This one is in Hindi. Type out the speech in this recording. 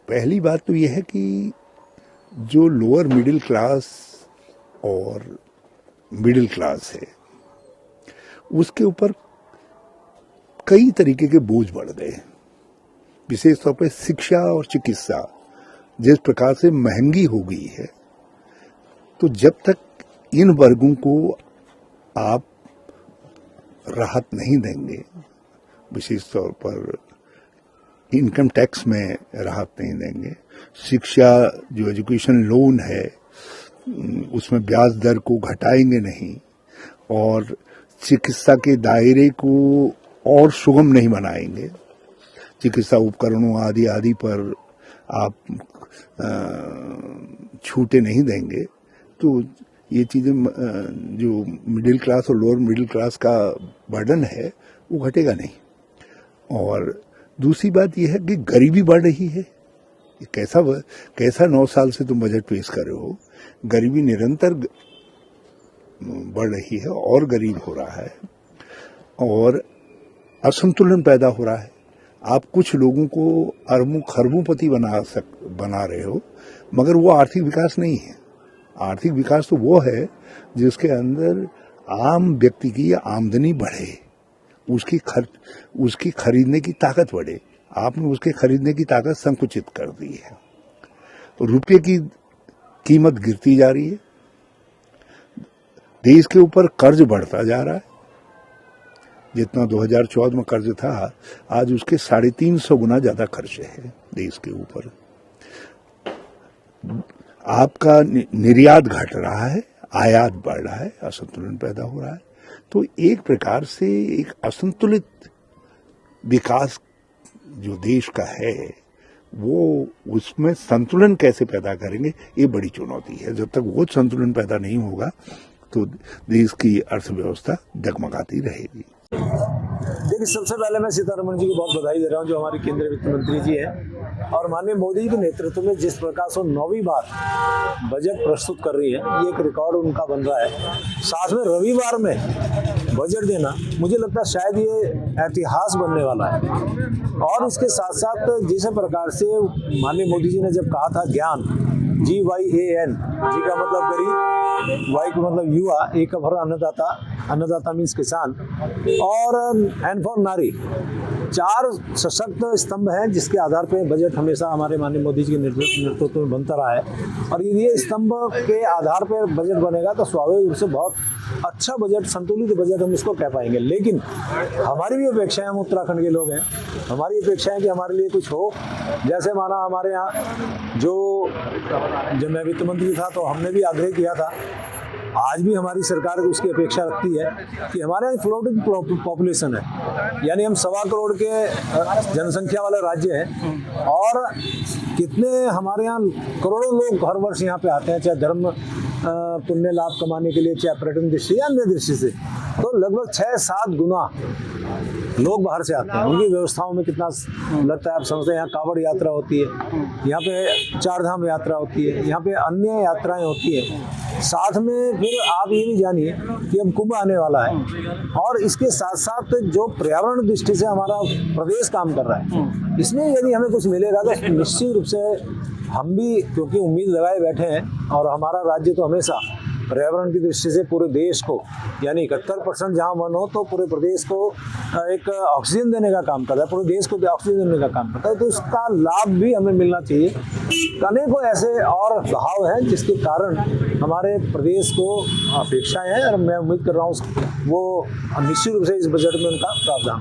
पहली बात तो यह है कि जो लोअर मिडिल क्लास और मिडिल क्लास है उसके ऊपर कई तरीके के बोझ बढ़ गए हैं। विशेष तौर पर शिक्षा और चिकित्सा जिस प्रकार से महंगी हो गई है, तो जब तक इन वर्गों को आप राहत नहीं देंगे, विशेष तौर पर इनकम टैक्स में राहत नहीं देंगे, शिक्षा जो एजुकेशन लोन है उसमें ब्याज दर को घटाएंगे नहीं, और चिकित्सा के दायरे को और सुगम नहीं बनाएंगे, चिकित्सा उपकरणों आदि आदि पर आप छूटे नहीं देंगे, तो ये चीज़ें जो मिडिल क्लास और लोअर मिडिल क्लास का बर्डन है वो घटेगा नहीं। और दूसरी बात यह है कि गरीबी बढ़ रही है। कैसा 9 साल से तुम बजट पेश कर रहे हो, गरीबी निरंतर बढ़ रही है और गरीब हो रहा है और असंतुलन पैदा हो रहा है। आप कुछ लोगों को अरबों खरबोंपति बना रहे हो, मगर वो आर्थिक विकास नहीं है। आर्थिक विकास तो वो है जिसके अंदर आम व्यक्ति की आमदनी बढ़े, उसकी खरीदने की ताकत बढ़े। आपने उसके खरीदने की ताकत संकुचित कर दी है। रुपये की कीमत गिरती जा रही है, देश के ऊपर कर्ज बढ़ता जा रहा है। जितना 2014 में कर्ज था, आज उसके 350 गुना ज्यादा खर्च है देश के ऊपर। आपका निर्यात घट रहा है, आयात बढ़ रहा है, असंतुलन पैदा हो रहा है। तो एक प्रकार से एक असंतुलित विकास जो देश का है, वो उसमें संतुलन कैसे पैदा करेंगे, ये बड़ी चुनौती है। जब तक वो संतुलन पैदा नहीं होगा तो देश की अर्थव्यवस्था डगमगाती रहेगी। देखिए, सबसे पहले मैं सीतारमण जी को बहुत बधाई दे रहा हूं, जो हमारे केंद्रीय वित्त मंत्री जी हैं, और माननीय मोदी जी के नेतृत्व में जिस प्रकार से 9वीं बार बजट प्रस्तुत कर रही है, ये एक रिकॉर्ड उनका बन रहा है। साथ में रविवार में बजट देना, मुझे लगता है शायद ये इतिहास बनने वाला है। और इसके साथ साथ जिस प्रकार से माननीय मोदी जी ने जब कहा था ज्ञान, GYAN, जी का मतलब गरीब, Y का मतलब युवा, A का फॉर अन्नदाता, अन्नदाता मीन्स किसान, और N फॉर नारी, 4 सशक्त स्तंभ हैं जिसके आधार पर बजट हमेशा हमारे माननीय मोदी जी के नेतृत्व में बनता रहा है। और यदि ये स्तंभ के आधार पर बजट बनेगा तो स्वाभाविक रूप से बहुत अच्छा बजट, संतुलित बजट हम इसको कह पाएंगे। लेकिन हमारी भी अपेक्षा है, हम उत्तराखंड के लोग हैं, हमारी अपेक्षा है कि हमारे लिए कुछ हो। जैसे माना हमारे यहाँ जब मैं वित्त मंत्री था तो हमने भी आग्रह किया था, आज भी हमारी सरकार उसकी अपेक्षा रखती है कि हमारे यहाँ फ्लोटिंग पॉपुलेशन है, यानी हम 1.25 करोड़ के जनसंख्या वाले राज्य हैं, और कितने हमारे यहाँ करोड़ों लोग हर वर्ष यहाँ पे आते हैं, चाहे धर्म पुण्य लाभ कमाने के लिए, चाहे पर्यटन दृष्टि या अन्य दृष्टि से। तो लगभग 6-7 गुना लोग बाहर से आते हैं। उनकी व्यवस्थाओं में कितना लगता है, आप समझते हैं। यहाँ कांवड़ यात्रा होती है, यहाँ पे 4 धाम यात्रा होती है, यहाँ पे अन्य यात्राएं होती है। साथ में फिर आप ये भी जानिए कि अब कुंभ आने वाला है, और इसके साथ साथ जो पर्यावरण दृष्टि से हमारा प्रदेश काम कर रहा है, इसमें यदि हमें कुछ मिलेगा तो निश्चित रूप से हम भी, क्योंकि उम्मीद लगाए बैठे हैं, और हमारा राज्य तो हमेशा पर्यावरण की दृष्टि से पूरे देश को, यानी 71% जहाँ वन हो तो पूरे प्रदेश को एक ऑक्सीजन देने का काम करता है, पूरे देश को भी ऑक्सीजन देने का काम करता है। तो उसका लाभ भी हमें मिलना चाहिए। अनेकों ऐसे और भाव हैं जिसके कारण हमारे प्रदेश को अपेक्षाएं हैं, और मैं उम्मीद कर रहा हूँ वो निश्चित रूप से इस बजट में उनका प्रावधान।